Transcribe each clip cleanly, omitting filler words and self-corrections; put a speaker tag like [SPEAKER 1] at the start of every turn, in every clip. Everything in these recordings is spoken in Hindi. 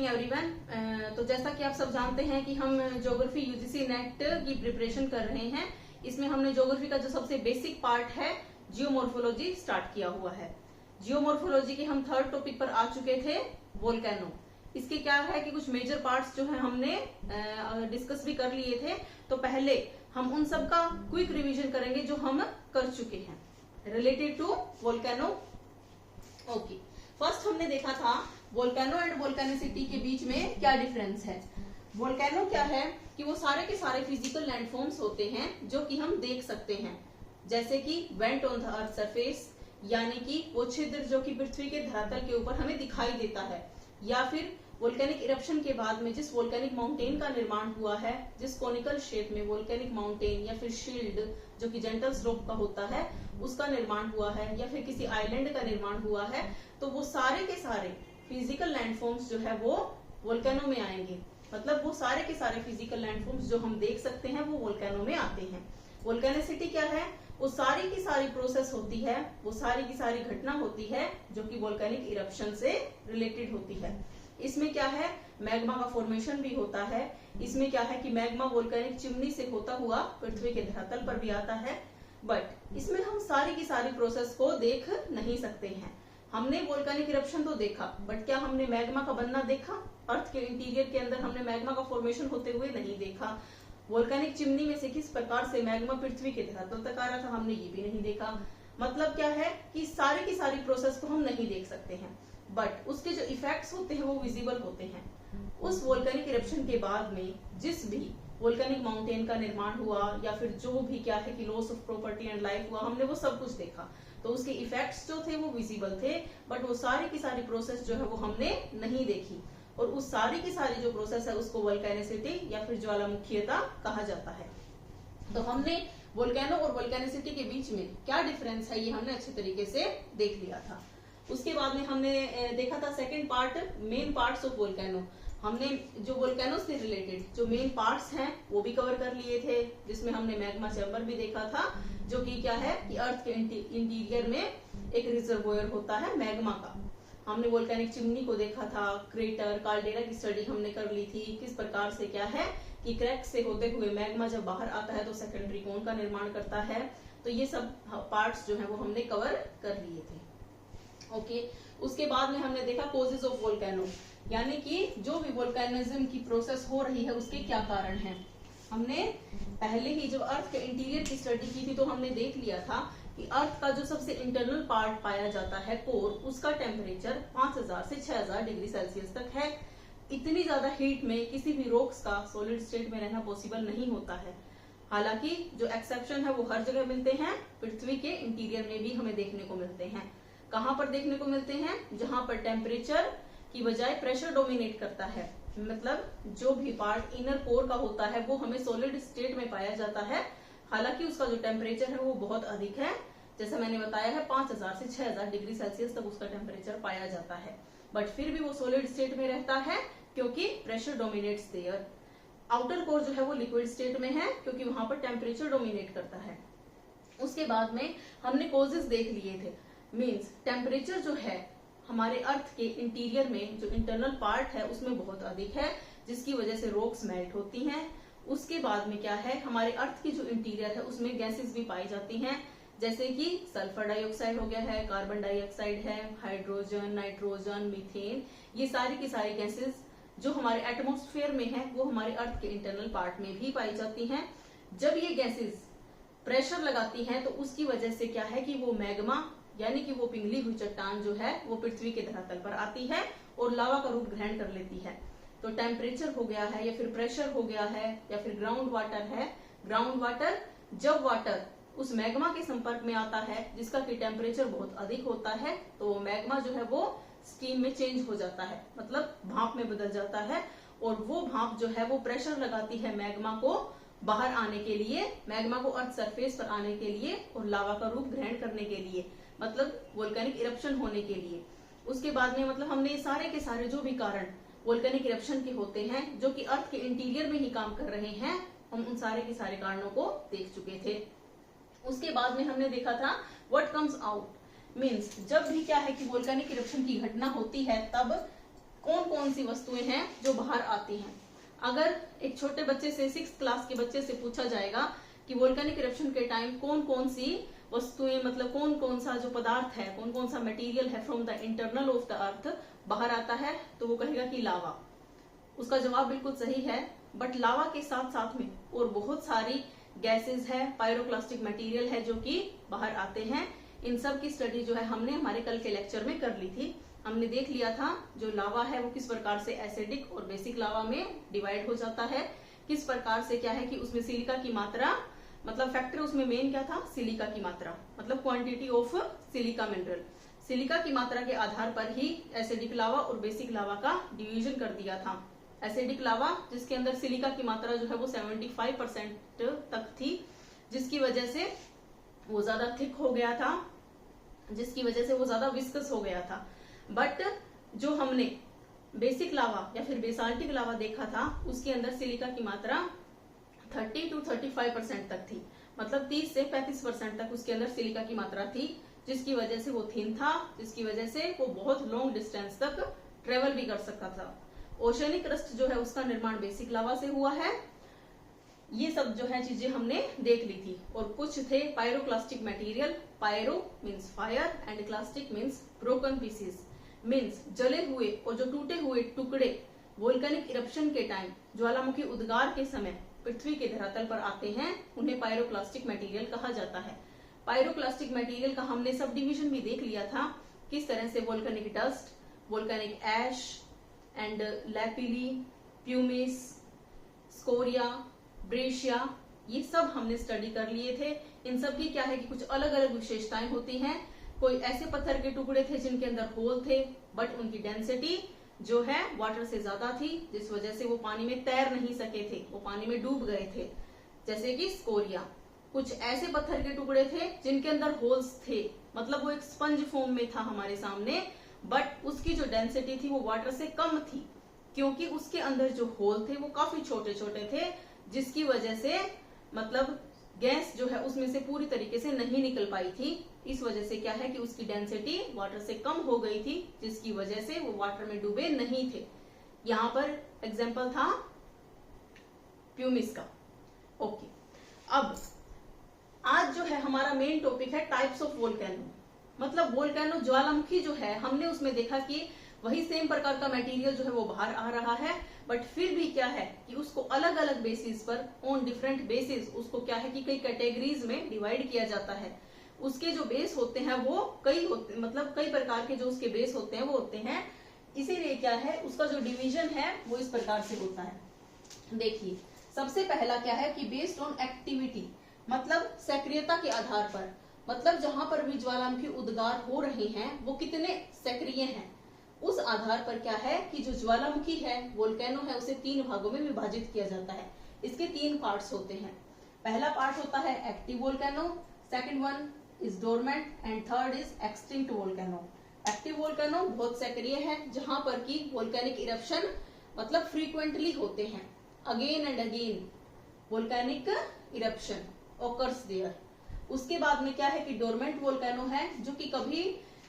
[SPEAKER 1] एवरीवन। तो जैसा कि आप सब जानते हैं कि हम ज्योग्राफी यूजीसी नेट की प्रिपरेशन कर रहे हैं। इसमें हमने ज्योग्राफी का जो सबसे बेसिक पार्ट है जियोमॉर्फोलॉजी स्टार्ट किया हुआ है। जियोमॉर्फोलॉजी के हम थर्ड टॉपिक पर आ चुके थे, वोल्केनो। इसके क्या है कि कुछ मेजर पार्ट्स जो है हमने डिस्कस भी कर लिए थे। तो पहले हम उन सब का क्विक रिवीजन करेंगे जो हम कर चुके हैं related to volcano. Okay, first हमने देखा था वोल्केनो एंड वोल्केनिसिटी के बीच में क्या डिफरेंस है। वोल्केनो क्या है कि वो सारे के सारे फिजिकल लैंडफॉर्म्स होते हैं जो कि हम देख सकते हैं, जैसे कि went on the earth surface, यानी कि वो छिद्र जो कि पृथ्वी के धरातल के ऊपर हमें दिखाई देता है, या फिर वोल्केनिक इरप्शन के बाद में जिस वोल्केनिक माउंटेन का निर्माण हुआ है, जिस कोनिकल शेप में वोल्केनिक माउंटेन या फिर शील्ड जो कि जेंटल स्लोप का होता है उसका निर्माण हुआ है, या फिर किसी आइलैंड का निर्माण हुआ है, तो वो सारे के सारे फिजिकल लैंडफॉर्म्स जो है वो वोल्केनो में आएंगे। मतलब वो सारे के सारे फिजिकल लैंडफॉर्म्स जो हम देख सकते हैं वो वोल्केनो में आते हैं। वोल्केनिसिटी क्या है? वो सारी की सारी प्रोसेस होती है, वो सारी की सारी घटना होती है जो कि वोल्केनिक इरप्शन से रिलेटेड होती है। इसमें क्या है, मैग्मा का फॉर्मेशन भी होता है। इसमें क्या है कि मैग्मा वोल्केनिक चिमनी से होता हुआ पृथ्वी के धरातल पर भी आता है, बट इसमें हम सारी की सारी प्रोसेस को देख नहीं सकते हैं। हमने वोल्केनिक इरप्शन तो देखा, बट क्या हमने मैग्मा का बनना देखा? अर्थ के इंटीरियर के अंदर हमने मैग्मा का फॉर्मेशन होते हुए नहीं देखा। वोल्केनिक चिमनी में से किस प्रकार से मैग्मा पृथ्वी के धरातल तक आ रहा था हमने ये भी नहीं देखा। मतलब क्या है कि सारी की सारी प्रोसेस को हम नहीं देख सकते हैं, बट उसके जो इफेक्ट्स होते हैं वो विजिबल होते हैं। उस वोल्केनिक इरप्शन के बाद में जिस भी वोल्केनिक माउंटेन का निर्माण हुआ, या फिर जो भी क्या है कि loss of property and life हुआ, हमने वो सब कुछ देखा। तो उसके इफेक्ट्स जो थे वो विजिबल थे, बट वो सारी की सारी प्रोसेस जो है वो हमने नहीं देखी। और उस सारी की सारी जो प्रोसेस है उसको वोल्केनिसिटी या फिर ज्वालामुखीयता कहा जाता है। तो हमने वोल्केनो और वोल्केनिसिटी के बीच में क्या डिफरेंस है ये हमने अच्छे तरीके से देख लिया था। उसके बाद में हमने देखा था second part, main parts of volcano. हमने जो वोल्केनो से रिलेटेड जो मेन पार्ट्स हैं वो भी कवर कर लिए थे, जिसमें हमने मैग्मा चैम्बर भी देखा था, जो कि क्या है कि अर्थ के इंटीरियर में एक रिजर्वोयर होता है मैग्मा का। हमने वोल्केनिक चिमनी को देखा था, क्रेटर काल्डेरा की स्टडी हमने कर ली थी, किस प्रकार से क्या है कि क्रैक से होते हुए मैग्मा जब बाहर आता है तो सेकेंडरी कोन का निर्माण करता है। तो ये सब पार्ट्स जो है वो हमने कवर कर लिए थे। ओके, उसके बाद में हमने देखा कोजेस ऑफ वोल्केनो, यानी कि जो भी वोल्केनिज्म की प्रोसेस हो रही है उसके क्या कारण हैं। हमने पहले ही जब अर्थ के इंटीरियर की स्टडी की थी तो हमने देख लिया था कि अर्थ का जो सबसे इंटरनल पार्ट पाया जाता है, कोर, उसका टेम्परेचर 5000 से 6000 डिग्री सेल्सियस तक है। इतनी ज्यादा हीट में किसी भी रॉक्स का सॉलिड स्टेट में रहना पॉसिबल नहीं होता है। हालांकि जो एक्सेप्शन है वो हर जगह मिलते हैं, पृथ्वी के इंटीरियर में भी हमें देखने को मिलते हैं। कहां पर देखने को मिलते हैं? जहां पर टेम्परेचर की बजाय प्रेशर डोमिनेट करता है। मतलब जो भी पार्ट इनर कोर का होता है वो हमें सॉलिड स्टेट में पाया जाता है, हालांकि उसका जो टेम्परेचर है वो बहुत अधिक है। जैसे मैंने बताया है 5000 से 6000 डिग्री सेल्सियस तक उसका टेम्परेचर पाया जाता है, बट फिर भी वो सॉलिड स्टेट में रहता है क्योंकि pressure dominates there. Outer core जो है वो लिक्विड स्टेट में है क्योंकि वहां पर टेम्परेचर डोमिनेट करता है। उसके बाद में हमने कोजेस देख लिए थे, मीन्स टेम्परेचर जो है हमारे अर्थ के इंटीरियर में जो इंटरनल पार्ट है उसमें बहुत अधिक है, जिसकी वजह से रॉक्स मेल्ट होती हैं। उसके बाद में क्या है, हमारे अर्थ की जो इंटीरियर है उसमें गैसेस भी पाई जाती हैं, जैसे कि सल्फर डाइऑक्साइड हो गया है, कार्बन डाइऑक्साइड है, हाइड्रोजन, नाइट्रोजन, मीथेन। ये सारी की सारी गैसेस जो हमारे एटमॉस्फेयर में है वो हमारे अर्थ के इंटरनल पार्ट में भी पाई जाती हैं। जब ये गैसेस प्रेशर लगाती हैं तो उसकी वजह से क्या है कि वो मैग्मा यानी कि वो पिघली हुई चट्टान जो है वो पृथ्वी के धरातल पर आती है और लावा का रूप ग्रहण कर लेती है। तो टेम्परेचर हो गया है या फिर प्रेशर हो गया है या फिर ग्राउंड वाटर है। ग्राउंड वाटर, जब वाटर उस मैग्मा के संपर्क में आता है जिसका कि टेम्परेचर बहुत अधिक होता है, तो वो मैग्मा जो है वो स्टीम में चेंज हो जाता है, मतलब भाप में बदल जाता है। और वो भाप जो है वो प्रेशर लगाती है मैग्मा को बाहर आने के लिए, मैग्मा को अर्थ सरफेस पर आने के लिए और लावा का रूप ग्रहण करने के लिए, मतलब वोल्केनिक इरप्शन होने के लिए। उसके बाद में मतलब हमने सारे के सारे जो भी कारण वोल्केनिक इरप्शन के होते हैं जो कि अर्थ के इंटीरियर में ही काम कर रहे हैं, हम उन सारे के सारे कारणों को देख चुके थे। उसके बाद में हमने देखा था व्हाट कम्स आउट, मीन्स जब भी क्या है कि वोल्केनिक इरप्शन की घटना होती है तब कौन कौन सी वस्तुएं हैं जो बाहर आती हैं। अगर एक छोटे बच्चे से 6th क्लास के बच्चे से पूछा जाएगा कि वोल्केनिक इरप्शन के टाइम कौन कौन सी वस्तुएं, मतलब कौन कौन सा जो पदार्थ है, कौन कौन सा मटेरियल है from the internal of the earth बाहर आता है, तो वो कहेगा कि लावा। उसका जवाब बिल्कुल सही है, बट लावा के साथ साथ में और बहुत सारी गैसेस है, पायरोक्लास्टिक मटेरियल है जो कि बाहर आते हैं। इन सब की स्टडी जो है हमने हमारे कल के लेक्चर में कर ली थी। हमने देख लिया था जो लावा है वो किस प्रकार से एसिडिक और बेसिक लावा में डिवाइड हो जाता है, किस प्रकार से क्या है कि उसमें सिलिका की मात्रा, मतलब फैक्टर उसमें मेन क्या था, सिलिका की मात्रा, मतलब quantity of silica mineral. Silica की मात्रा के आधार पर ही एसिडिक लावा और बेसिक लावा का डिवीजन कर दिया था। एसिडिक लावा जिसके अंदर सिलिका की मात्रा जो है वो 75% तक थी, जिसकी वजह से वो ज्यादा थिक हो गया था, जिसकी वजह से वो ज्यादा विस्कस हो गया था। बट जो हमने बेसिक लावा या फिर बेसाल्टिक लावा देखा था उसके अंदर सिलिका की मात्रा 30 to 35% तक थी, मतलब 30 से 35% तक उसके अंदर सिलिका की मात्रा थी, जिसकी वजह से वो थिन था, जिसकी वजह से वो बहुत लॉन्ग डिस्टेंस तक ट्रेवल भी कर सकता था। ओशनिक क्रस्ट जो है उसका निर्माण बेसिक लावा से हुआ है। ये सब जो है चीजें हमने देख ली थी। और कुछ थे pyroclastic material, pyro means fire and clastic means broken pieces, means जले हुए और जो टूटे हुए टुकड़े वोल्केनिक इरप्शन के टाइम, ज्वालामुखी उद्गार के समय पृथ्वी के धरातल पर आते हैं, उन्हें पायरोक्लास्टिक मटेरियल कहा जाता है। पायरोक्लास्टिक मटेरियल का हमने सब डिविजन भी देख लिया था, किस तरह से volcanic dust, volcanic ash and lapilli, pumice, scoria, breccia, ये सब हमने स्टडी कर लिए थे। इन सब की क्या है कि कुछ अलग अलग विशेषताएं होती हैं। कोई ऐसे पत्थर के टुकड़े थे जिनके अंदर होल थे, बट उनकी डेंसिटी जो है वाटर से ज्यादा थी, जिस वजह से वो पानी में तैर नहीं सके थे, वो पानी में डूब गए थे, जैसे कि स्कोरिया। कुछ ऐसे पत्थर के टुकड़े थे जिनके अंदर होल्स थे, मतलब वो एक स्पंज फॉर्म में था हमारे सामने, बट उसकी जो डेंसिटी थी वो वाटर से कम थी, क्योंकि उसके अंदर जो होल थे वो काफी छोटे छोटे थे, जिसकी वजह से मतलब गैस जो है उसमें से पूरी तरीके से नहीं निकल पाई थी। इस वजह से क्या है कि उसकी डेंसिटी वाटर से कम हो गई थी, जिसकी वजह से वो वाटर में डूबे नहीं थे। यहाँ पर एग्जाम्पल था प्यूमिस का। ओके, अब आज जो है हमारा मेन टॉपिक है टाइप्स ऑफ वोल्केनो, मतलब वोल्केनो ज्वालामुखी जो है हमने उसमें देखा कि वही सेम प्रकार का मटेरियल जो है वो बाहर आ रहा है, बट फिर भी क्या है कि उसको अलग अलग बेसिस पर, ऑन डिफरेंट बेसिस, उसको क्या है कि कई कैटेगरीज में डिवाइड किया जाता है। उसके जो बेस होते हैं वो कई होते, मतलब कई प्रकार के जो उसके बेस होते हैं वो होते हैं, इसीलिए क्या है उसका जो डिवीजन है वो इस प्रकार से होता है। देखिए, सबसे पहला क्या है कि बेस्ड ऑन एक्टिविटी, मतलब सक्रियता के आधार पर, मतलब जहां पर भी ज्वालामुखी उद्गार हो रहे हैं वो कितने सक्रिय हैं, उस आधार पर क्या है कि जो ज्वालामुखी है, वोल्केनो है, उसे 3 भागों में विभाजित किया जाता है। इसके 3 पार्ट्स होते हैं। पहला पार्ट होता है active volcano, second one is dormant and third is extinct volcano. Active volcano बहुत सक्रिय है, जहां पर की वोल्केनिक इरप्शन मतलब फ्रीक्वेंटली होते हैं, again and again volcanic eruption occurs there. उसके बाद में क्या है कि डोरमेंट वोल्केनो है, जो कि कभी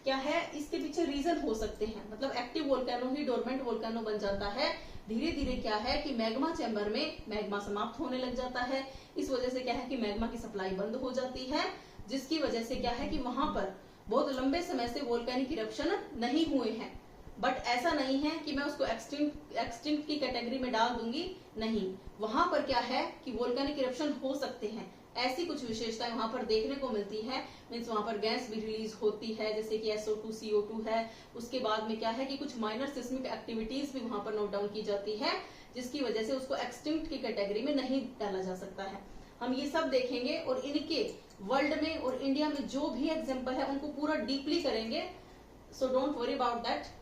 [SPEAKER 1] क्या है इसके पीछे रीजन हो सकते हैं, मतलब एक्टिव वोल्केनो ही डोरमेंट वोल्केनो बन जाता है। धीरे धीरे क्या है कि मैग्मा चैम्बर में मैग्मा समाप्त होने लग जाता है, इस वजह से क्या है कि मैग्मा की सप्लाई बंद हो जाती है, जिसकी वजह से क्या है कि वहां पर बहुत लंबे समय से वोल्केनिक इरप्शन नहीं हुए हैं। बट ऐसा नहीं है कि मैं उसको एक्सटिंक्ट की कैटेगरी में डाल दूंगी, नहीं, वहां पर क्या है कि वोल्केनिक इरप्शन हो सकते हैं, ऐसी कुछ विशेषताएं वहां पर देखने को मिलती है। मीन्स वहां पर गैस भी रिलीज होती है, जैसे कि SO2 CO2 है। उसके बाद में क्या है कि कुछ माइनर सिस्मिक एक्टिविटीज भी वहां पर नोट डाउन की जाती है, जिसकी वजह से उसको एक्सटिंक्ट की कैटेगरी में नहीं डाला जा सकता है। हम ये सब देखेंगे और इनके वर्ल्ड में और इंडिया में जो भी एग्जाम्पल है उनको पूरा डीपली करेंगे, so don't worry about that.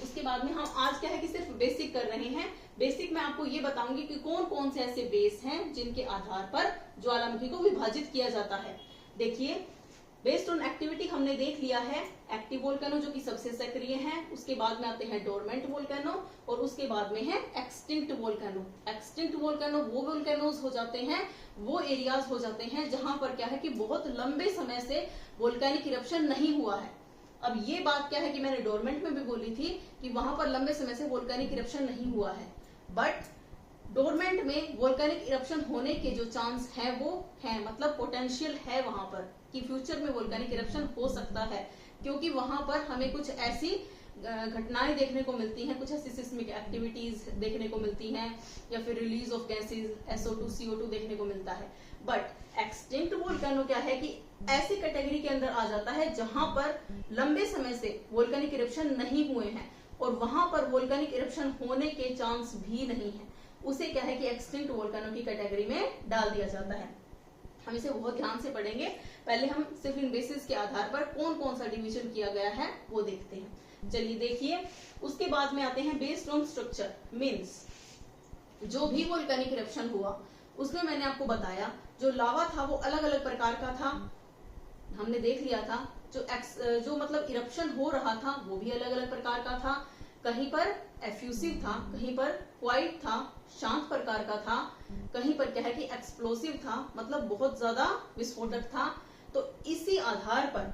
[SPEAKER 1] उसके बाद में हम आज क्या है कि सिर्फ बेसिक कर रहे हैं। बेसिक में आपको ये बताऊंगी कि कौन कौन से ऐसे बेस हैं जिनके आधार पर ज्वालामुखी को विभाजित किया जाता है। देखिए, बेस्ड ऑन एक्टिविटी हमने देख लिया है एक्टिव वोल्केनो जो कि सबसे सक्रिय है, उसके बाद में आते हैं डोरमेंट वोल्केनो और उसके बाद में है एक्सटिंक्ट वोल्केनो। एक्सटिंक्ट वोल्केनो वो वोल्केनोज हो जाते हैं, वो एरियाज हो जाते हैं जहां पर क्या है कि बहुत लंबे समय से वोल्केनिक इरप्शन नहीं हुआ है। अब ये बात क्या है कि मैंने डोरमेंट में भी बोली थी कि वहां पर लंबे समय से वोल्केनिक इरप्शन नहीं हुआ है, बट डोरमेंट में वोल्केनिक इरप्शन होने के जो चांस है वो है, मतलब पोटेंशियल है वहां पर कि फ्यूचर में वोल्केनिक इरप्शन हो सकता है, क्योंकि वहां पर हमें कुछ ऐसी घटनाएं देखने को मिलती हैं, कुछ ऐसी सिस्मिक एक्टिविटीज देखने को मिलती हैं, या फिर release of gases SO2 CO2 देखने को मिलता है। बट एक्सटिंक्ट वोल्केनो क्या है कि ऐसी कैटेगरी के अंदर आ जाता है जहां पर लंबे समय से वोल्केनिक इरप्शन नहीं हुए हैं और वहां पर वोल्केनिक इरप्शन होने के चांस भी नहीं है, उसे क्या है कि एक्सटिंक्ट वोल्केनो की कैटेगरी में डाल दिया जाता है। हम इसे बहुत ध्यान से पढ़ेंगे। पहले हम सिर्फ इन बेसिस के आधार पर कौन कौन सा डिवीजन किया गया है वो देखते हैं। चलिए देखिए, उसके बाद में आते हैं बेस्ड ऑन स्ट्रक्चर, मीन्स जो भी वोल्केनिक इरप्शन हुआ उसमें मैंने आपको बताया जो लावा था वो अलग अलग प्रकार का था, हमने देख लिया था। जो मतलब इरप्शन हो रहा था वो भी अलग अलग प्रकार का था, कहीं पर एफ्यूसिव था, कहीं पर क्वाइट था, शांत प्रकार का था, कहीं पर क्या है कि एक्सप्लोसिव था, मतलब बहुत ज्यादा विस्फोटक था। तो इसी आधार पर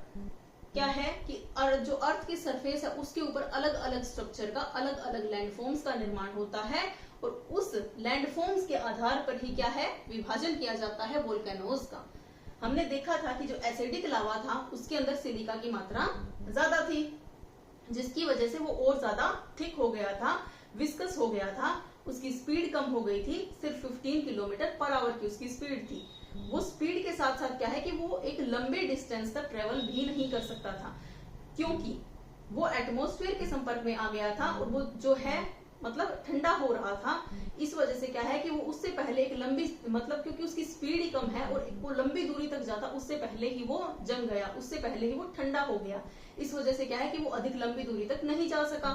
[SPEAKER 1] क्या है कि जो अर्थ की सरफेस है उसके ऊपर अलग अलग स्ट्रक्चर का, अलग अलग लैंडफॉर्म्स का निर्माण होता है और उस लैंडफॉर्म्स के आधार पर ही क्या है विभाजन किया जाता है वोल्केनोज का। हमने देखा था कि जो एसिडिक लावा था उसके अंदर सिलिका की मात्रा ज्यादा थी, जिसकी वजह से वो और ज्यादा थिक हो गया था, विस्कस हो गया था, उसकी स्पीड कम हो गई थी, सिर्फ 15 किलोमीटर पर आवर की उसकी स्पीड थी। वो स्पीड के साथ साथ क्या है कि वो एक लंबे डिस्टेंस तक ट्रेवल भी नहीं कर सकता था, क्योंकि वो एटमॉस्फेयर के संपर्क में आ गया था और वो जो है मतलब ठंडा हो रहा था। इस वजह से क्या है कि वो उससे पहले एक लंबी, मतलब क्योंकि उसकी स्पीड ही कम है और वो लंबी दूरी तक जाता, उससे पहले ही वो जम गया, उससे पहले ही वो ठंडा हो गया। इस वजह से क्या है कि वो अधिक लंबी दूरी तक नहीं जा सका।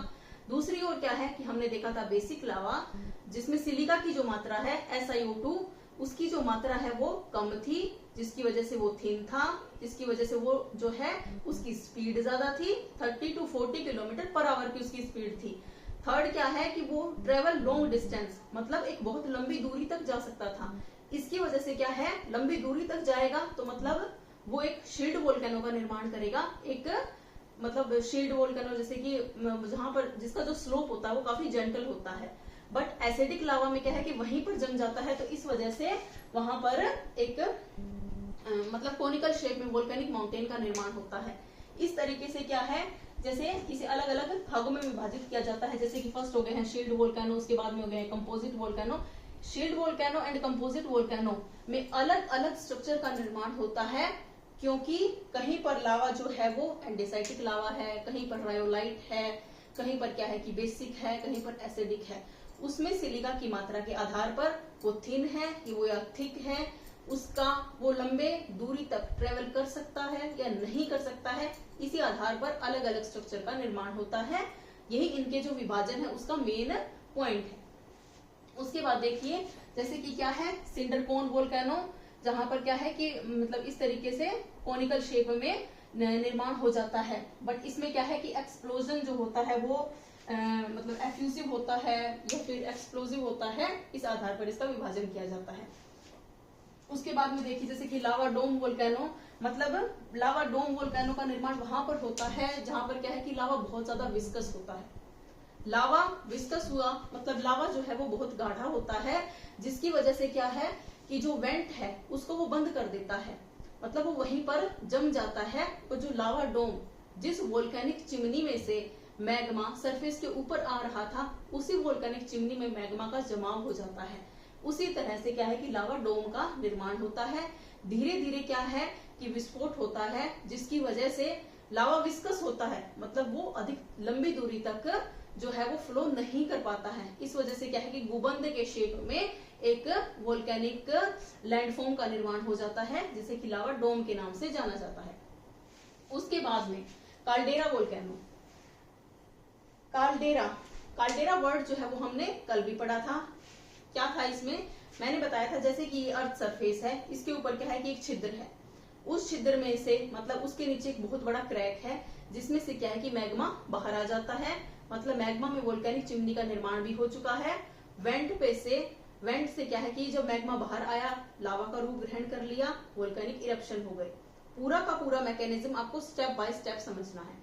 [SPEAKER 1] दूसरी ओर क्या है कि हमने देखा था बेसिक लावा, जिसमें सिलिका की जो मात्रा है SiO2 उसकी जो मात्रा है वो कम थी, जिसकी वजह से वो थिन था, जिसकी वजह से वो जो है उसकी स्पीड ज्यादा थी, 30 to 40 किलोमीटर पर आवर की उसकी स्पीड थी। थर्ड क्या है कि वो ट्रेवल लॉन्ग डिस्टेंस, मतलब एक बहुत लंबी दूरी तक जा सकता था। इसकी वजह से क्या है लंबी दूरी तक जाएगा तो मतलब वो एक शील्ड वोल्केनो का निर्माण करेगा, एक मतलब शील्ड वोल्केनो, जैसे कि जहां पर जिसका जो स्लोप होता है वो काफी जेंटल होता है। बट एसिडिक लावा में क्या है कि वहीं पर जम जाता है, तो इस वजह से वहां पर एक मतलब कोनिकल शेप में वोल्केनिक माउंटेन का निर्माण होता है। इस तरीके से क्या है जैसे इसे अलग अलग भागों में विभाजित किया जाता है, जैसे कि फर्स्ट हो गए हैं शील्ड वोल्केनो, उसके बाद में हो गए composite volcano. Shield volcano and composite volcano में अलग अलग स्ट्रक्चर का निर्माण होता है, क्योंकि कहीं पर लावा जो है वो एंडेसाइटिक लावा है, कहीं पर रायोलाइट है, कहीं पर क्या है कि बेसिक है, कहीं पर एसिडिक है। उसमें सिलिका की मात्रा के आधार पर वो थिन है कि वो या थिक है, उसका वो लंबे दूरी तक ट्रेवल कर सकता है या नहीं कर सकता है, इसी आधार पर अलग अलग स्ट्रक्चर का निर्माण होता है। यही इनके जो विभाजन है उसका मेन पॉइंट है। उसके बाद देखिए जैसे कि क्या है सिंडर कोन वोल्केनो, जहां पर क्या है कि मतलब इस तरीके से कोनिकल शेप में निर्माण हो जाता है, बट इसमें क्या है कि एक्सप्लोजन जो होता है वो मतलब एफ्यूसिव होता है या फिर एक्सप्लोजिव होता है, इस आधार पर इसका विभाजन किया जाता है। उसके बाद में देखिए जैसे कि लावा डोम वोल्केनो, मतलब लावा डोम वोल्केनो का निर्माण वहां पर होता है जहां पर क्या है कि लावा बहुत ज्यादा विस्कस होता है। लावा विस्कस हुआ मतलब लावा जो है वो बहुत गाढ़ा होता है, जिसकी वजह से क्या है कि जो वेंट है उसको वो बंद कर देता है, मतलब वो वहीं पर जम जाता है। तो जो लावा डोम, जिस वोल्केनिक चिमनी में से मैग्मा सरफेस के ऊपर आ रहा था, उसी वोल्केनिक चिमनी में मैग्मा का जमाव हो जाता है। उसी तरह से क्या है कि लावा डोम का निर्माण होता है। धीरे धीरे क्या है कि विस्फोट होता है, जिसकी वजह से लावा विस्कस होता है, मतलब वो अधिक लंबी दूरी तक जो है वो फ्लो नहीं कर पाता है। इस वजह से क्या है कि गुबंद के शेप में एक वोल्केनिक लैंडफॉर्म का निर्माण हो जाता है, जिसे कि लावा डोम के नाम से जाना जाता है। उसके बाद में काल्डेरा वोल्केनो। काल्डेरा वर्ड जो है वो हमने कल भी पढ़ा था। क्या था इसमें, मैंने बताया था जैसे कि ये अर्थ सरफेस है, इसके ऊपर क्या है कि एक छिद्र है, उस छिद्र में से मतलब उसके नीचे एक बहुत बड़ा क्रैक है, जिसमें से क्या है कि मैग्मा बाहर आ जाता है, मतलब मैग्मा में वोल्केनिक चिमनी का निर्माण भी हो चुका है। वेंट से क्या है कि जब मैग्मा बाहर आया, लावा का रूप ग्रहण कर लिया, वोल्केनिक इरप्शन हो गए। पूरा का पूरा मैकेनिज्म आपको स्टेप बाय स्टेप समझना है।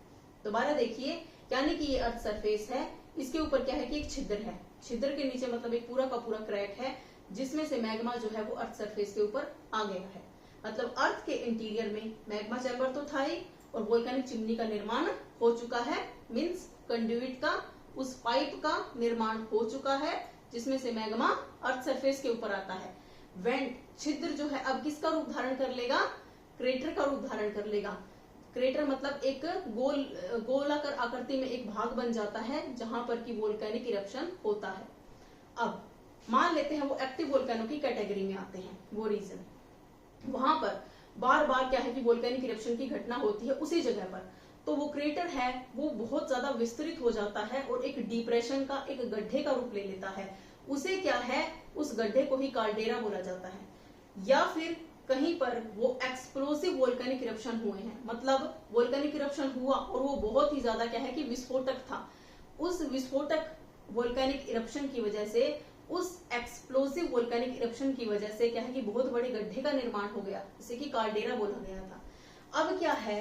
[SPEAKER 1] दोबारा देखिए, यानी कि ये अर्थ सरफेस है, इसके ऊपर क्या है कि एक छिद्र है, छिद्र के नीचे मतलब एक पूरा का पूरा क्रैक है, जिसमें से मैग्मा जो है वो अर्थ सरफेस के ऊपर आ गया है। मतलब अर्थ के इंटीरियर में मैग्मा चैम्बर तो था ही, और वोल्केनिक चिमनी का निर्माण हो चुका है, मींस कंड्यूइट का, उस पाइप का निर्माण हो चुका है जिसमें से मैग्मा अर्थ सरफेस के ऊपर आता है। वेंट, छिद्र जो है अब किसका रूप धारण कर लेगा, क्रेटर का रूप धारण कर लेगा। क्रेटर मतलब एक गोलाकार आकृति में एक भाग बन जाता है जहां पर की वोल्केनिक इरप्शन होता है। अब मान लेते हैं वो एक्टिव वोल्केनो की कैटेगरी में आते हैं, वो रीजन, वहां पर बार बार क्या है कि वोल्केनिक इरप्शन की घटना होती है उसी जगह पर, तो वो क्रेटर है वो बहुत ज्यादा विस्तृत हो जाता है और एक डिप्रेशन का, एक गड्ढे का रूप ले लेता है। उसे क्या है, उस गड्ढे को ही कार्डेरा बोला जाता है। या फिर कहीं पर वो एक्सप्लोसिव वोल्केनिक इरप्शन हुए हैं, मतलब वोल्केनिक इरप्शन हुआ और वो बहुत ही ज्यादा क्या है कि विस्फोटक था। उस विस्फोटक वोल्केनिक इरप्शन की वजह से, उस एक्सप्लोसिव वोल्केनिक इरप्शन की वजह से क्या है कि बहुत बड़े गड्ढे का निर्माण हो गया, जिसे कि कार्डेरा बोला गया था। अब क्या है,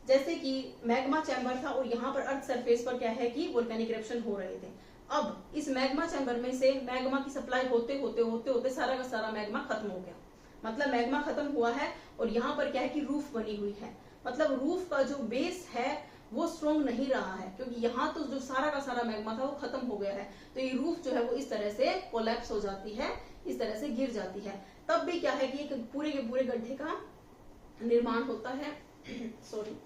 [SPEAKER 1] जैसे कि मैग्मा चैम्बर था और यहाँ पर अर्थ सरफेस पर क्या है कि वोल्केनिक इरप्शन हो रहे थे। अब इस मैग्मा चैम्बर में से मैग्मा की सप्लाई होते होते होते होते सारा का सारा मैग्मा खत्म हो गया, मतलब मैग्मा खत्म हुआ है और यहाँ पर क्या है कि रूफ बनी हुई है, मतलब रूफ का जो बेस है वो स्ट्रॉन्ग नहीं रहा है, क्योंकि यहाँ तो जो सारा का सारा मैग्मा था वो खत्म हो गया है, तो ये रूफ जो है वो इस तरह से कोलैप्स हो जाती है, इस तरह से गिर जाती है। तब भी क्या है कि एक पूरे के पूरे गड्ढे का निर्माण होता है। सॉरी,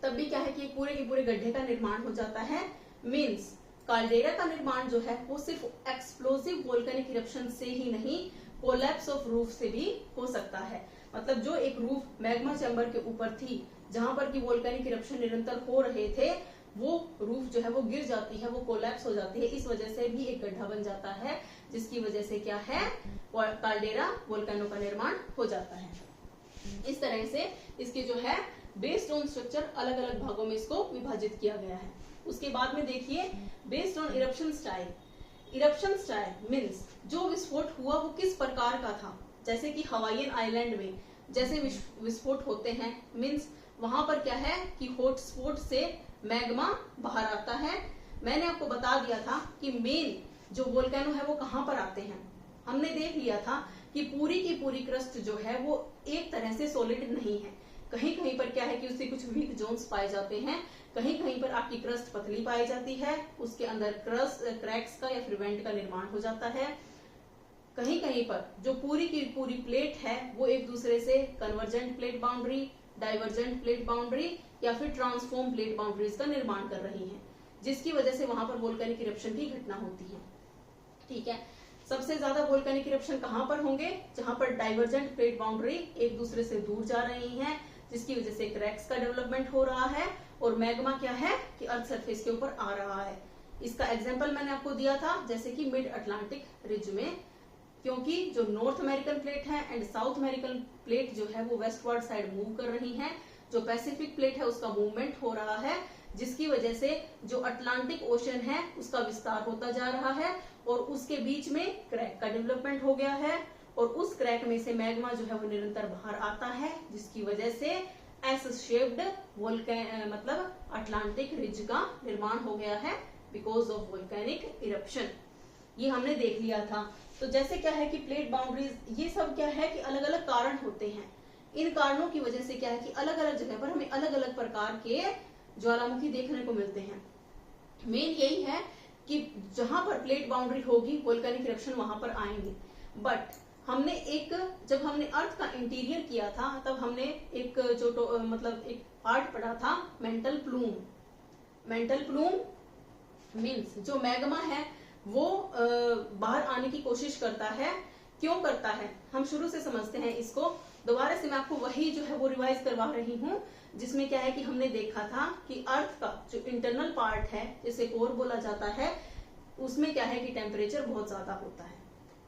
[SPEAKER 1] तब भी क्या है कि पूरे के पूरे गड्ढे का निर्माण हो जाता है। मींस कार्डेरा का निर्माण जो है वो सिर्फ एक्सप्लोसिव वोल्केनिक इरप्शन से ही नहीं, कोलैप्स ऑफ रूफ से भी हो सकता है। मतलब जो एक रूफ मैग्मा चैम्बर के ऊपर थी, जहां पर की वोल्केनिक इरप्शन निरंतर हो रहे थे, वो रूफ जो है वो गिर जाती है, वो कोलैप्स हो जाती है, इस वजह से भी एक गड्ढा बन जाता है, जिसकी वजह से क्या है, कार्डेरा वोल्केनो का निर्माण हो जाता है। इस तरह से इसके जो है बेस्ड ऑन स्ट्रक्चर अलग अलग भागों में इसको विभाजित किया गया है। उसके बाद में देखिए based on eruption style. Eruption style means जो विस्फोट हुआ वो किस प्रकार का था, जैसे कि हवाईयन आइलैंड में जैसे विस्फोट होते हैं, मींस वहां पर क्या है कि हॉटस्पॉट से मैग्मा बाहर आता है। मैंने आपको बता दिया था कि मेन जो वोल्केनो है वो कहां पर आते हैं, हमने देख लिया था कि पूरी की पूरी क्रस्ट जो है वो एक तरह से सॉलिड नहीं है, कहीं कहीं पर क्या है कि उससे कुछ वीक जोन्स पाए जाते हैं, कहीं कहीं पर आपकी क्रस्ट पतली पाई जाती है, उसके अंदर क्रैक्स का या फिर वेंट का निर्माण हो जाता है। कहीं कहीं पर जो पूरी की पूरी प्लेट है वो एक दूसरे से convergent plate boundary, divergent plate boundary या फिर ट्रांसफॉर्म प्लेट बाउंड्रीज का निर्माण कर रही है, जिसकी वजह से वहां पर वोल्केनिक इरप्शन की घटना होती है। ठीक है, सबसे ज्यादा वोल्केनिक इरप्शन कहां पर होंगे, जहां पर डाइवर्जेंट प्लेट बाउंड्री एक दूसरे से दूर जा रही है, जिसकी वजह से क्रैक्स का डेवलपमेंट हो रहा है और मैग्मा क्या है कि अर्थ सरफेस के ऊपर आ रहा है। इसका एग्जांपल मैंने आपको दिया था, जैसे कि मिड अटलांटिक रिज में, क्योंकि जो नॉर्थ अमेरिकन प्लेट है एंड साउथ अमेरिकन प्लेट जो है वो वेस्टवर्ड साइड मूव कर रही है, जो पैसिफिक प्लेट है उसका मूवमेंट हो रहा है, जिसकी वजह से जो अटलांटिक ओशन है उसका विस्तार होता जा रहा है और उसके बीच में क्रैक का डेवलपमेंट हो गया है और उस क्रैक में से मैग्मा जो है वो निरंतर बाहर आता है, जिसकी वजह से एस शेप्ड वोल्केन मतलब अटलांटिक रिज का निर्माण हो गया है बिकॉज ऑफ वोल्केनिक इरप्शन। ये हमने देख लिया था। तो जैसे क्या है कि प्लेट बाउंड्रीज, ये सब क्या है कि अलग अलग कारण होते हैं, इन कारणों की वजह से क्या है कि अलग अलग जगह पर हमें अलग अलग प्रकार के ज्वालामुखी देखने को मिलते हैं। मेन यही है कि जहां पर प्लेट बाउंड्री होगी वोल्केनिक इरप्शन वहां पर आएंगे। बट हमने जब हमने अर्थ का इंटीरियर किया था तब हमने एक जो मतलब एक पार्ट पढ़ा था mantle plume. Mantle plume means जो मैग्मा है वो बाहर आने की कोशिश करता है। क्यों करता है, हम शुरू से समझते हैं इसको। दोबारा से मैं आपको वही जो है वो रिवाइज करवा रही हूँ, जिसमें क्या है कि हमने देखा था कि अर्थ का जो इंटरनल पार्ट है जिसे कोर बोला जाता है, उसमें क्या है कि टेम्परेचर बहुत ज्यादा होता है।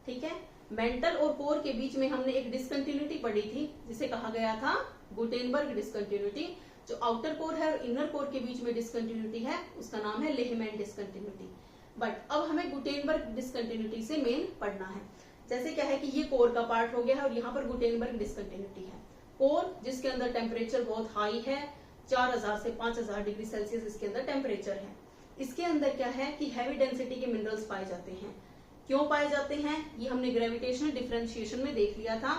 [SPEAKER 1] ठीक है, मेंटल और कोर के बीच में हमने एक डिसकंटिन्यूटी पढ़ी थी जिसे कहा गया था गुटेनबर्ग डिसकंटिन्यूटी। जो आउटर कोर है और इनर कोर के बीच में डिसकंटिन्यूटी है उसका नाम है लेहमैन डिसकंटिन्यूटी। बट अब हमें गुटेनबर्ग डिसकंटिन्यूटी से मेन पढ़ना है। जैसे क्या है कि ये कोर का पार्ट हो गया है और यहाँ पर गुटेनबर्ग डिसकंटिन्यूटी है। कोर जिसके अंदर टेम्परेचर बहुत हाई है, 4000 से 5000 डिग्री सेल्सियस इसके अंदर टेम्परेचर है। इसके अंदर क्या है कि हैवी डेंसिटी के मिनरल्स पाए जाते हैं। क्यों पाए जाते हैं, ये हमने ग्रेविटेशनल डिफरेंशिएशन में देख लिया था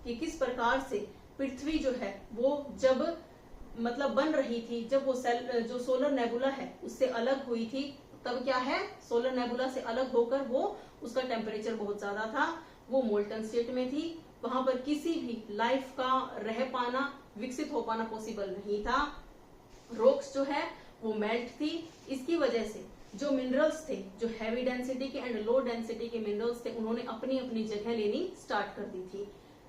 [SPEAKER 1] कि किस प्रकार से पृथ्वी जो है वो जब मतलब बन रही थी, जब वो जो सोलर नेबुला है उससे अलग हुई थी, तब क्या है सोलर नेबुला से अलग होकर वो उसका टेम्परेचर बहुत ज्यादा था, वो मोल्टन स्टेट में थी, वहां पर किसी भी लाइफ का रह पाना, विकसित हो पाना पॉसिबल नहीं था। रॉक्स जो है वो मेल्ट थी। इसकी वजह से जो मिनरल्स थे, जो हैवी डेंसिटी के एंड लो डेंसिटी के मिनरल्स थे, उन्होंने अपनी अपनी जगह लेनी स्टार्ट कर दी थी।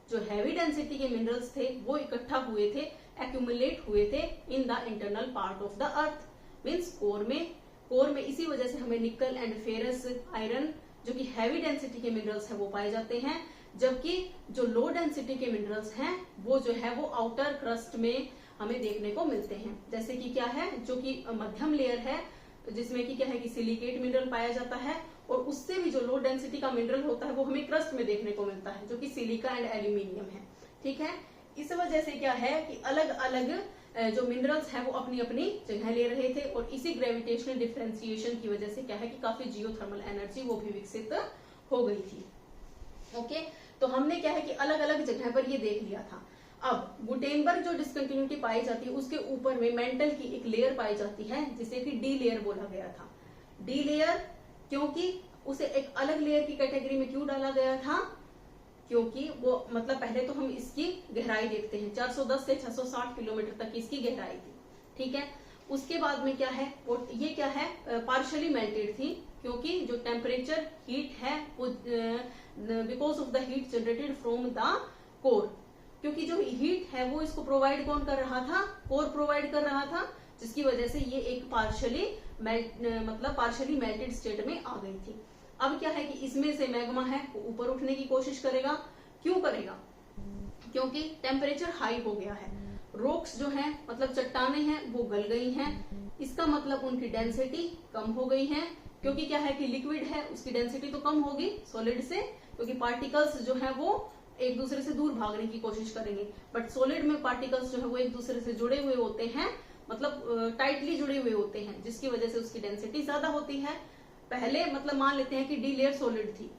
[SPEAKER 1] जो हैवी डेंसिटी के मिनरल्स थे वो इकट्ठा हुए थे, एक्यूमुलेट हुए थे in the internal part of the earth, means core में इसी वजह से हमें निकल एंड फेरस, आयरन जो कि हैवी डेंसिटी के मिनरल्स है वो पाए जाते हैं। जबकि जो लो डेंसिटी के मिनरल्स हैं वो जो है वो आउटर क्रस्ट में हमें देखने को मिलते हैं। जैसे कि क्या है, जो कि मध्यम लेयर है जिसमें कि क्या है कि सिलिकेट मिनरल पाया जाता है, और उससे भी जो लो डेंसिटी का मिनरल होता है वो हमें क्रस्ट में देखने को मिलता है, जो कि सिलिका एंड एल्यूमिनियम है। ठीक है, इस वजह से क्या है कि अलग अलग जो मिनरल्स हैं वो अपनी अपनी जगह ले रहे थे, और इसी ग्रेविटेशनल डिफरेंशिएशन की वजह से क्या है कि काफी जियोथर्मल एनर्जी वो भी विकसित हो गई थी। ओके, तो हमने क्या है कि अलग अलग जगह पर ये देख लिया था। अब गुटेनबर्ग जो डिसकंटिन्यूटी पाई जाती है उसके ऊपर में मेंटल की एक लेयर पाई जाती है जिसे कि डी लेयर बोला गया था। डी लेयर क्योंकि उसे एक अलग लेयर की कैटेगरी में क्यों डाला गया था, क्योंकि वो मतलब पहले तो हम इसकी गहराई देखते हैं, 410 से 660 किलोमीटर तक इसकी गहराई थी। ठीक है, उसके बाद में क्या है, वो ये क्या है पार्शियली मेल्टेड थी, क्योंकि जो टेम्परेचर हीट है वो because of the heat generated from the core, क्योंकि जो हीट है वो इसको प्रोवाइड कौन कर रहा था, कोर प्रोवाइड कर रहा था, जिसकी वजह से ये एक पार्शियली मेल्टेड स्टेट में आ गई थी। अब क्या है कि इसमें से मैग्मा है वो ऊपर उठने की कोशिश करेगा। क्यों करेगा, क्योंकि टेम्परेचर हाई हो गया है, रॉक्स जो है मतलब चट्टाने हैं वो गल गई हैं, इसका मतलब उनकी डेंसिटी कम हो गई है, क्योंकि क्या है कि लिक्विड है उसकी डेंसिटी तो कम होगी सॉलिड से, क्योंकि पार्टिकल्स जो है वो एक दूसरे से दूर भागने की कोशिश करेंगे, बट सॉलिड में पार्टिकल्स जो है वो एक दूसरे से जुड़े हुए होते हैं, मतलब टाइटली जुड़े हुए होते हैं, जिसकी वजह से उसकी डेंसिटी ज्यादा होती है। पहले मतलब मान लेते हैं कि डी लेयर सॉलिड थी,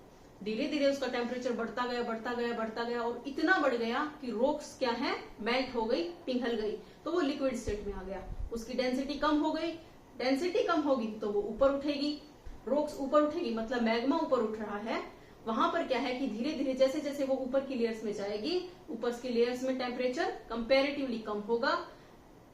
[SPEAKER 1] धीरे धीरे उसका टेम्परेचर बढ़ता गया और इतना बढ़ गया कि रॉक्स क्या है मेल्ट हो गई, पिघल गई, तो वो लिक्विड स्टेट में आ गया, उसकी डेंसिटी कम हो गई। डेंसिटी कम होगी तो वो ऊपर उठेगी, रॉक्स ऊपर उठेगी मतलब मैग्मा ऊपर उठ रहा है। वहां पर क्या है कि धीरे धीरे जैसे जैसे वो ऊपर की लेयर्स में जाएगी, ऊपर की लेयर्स में टेम्परेचर कंपेरेटिवली कम होगा।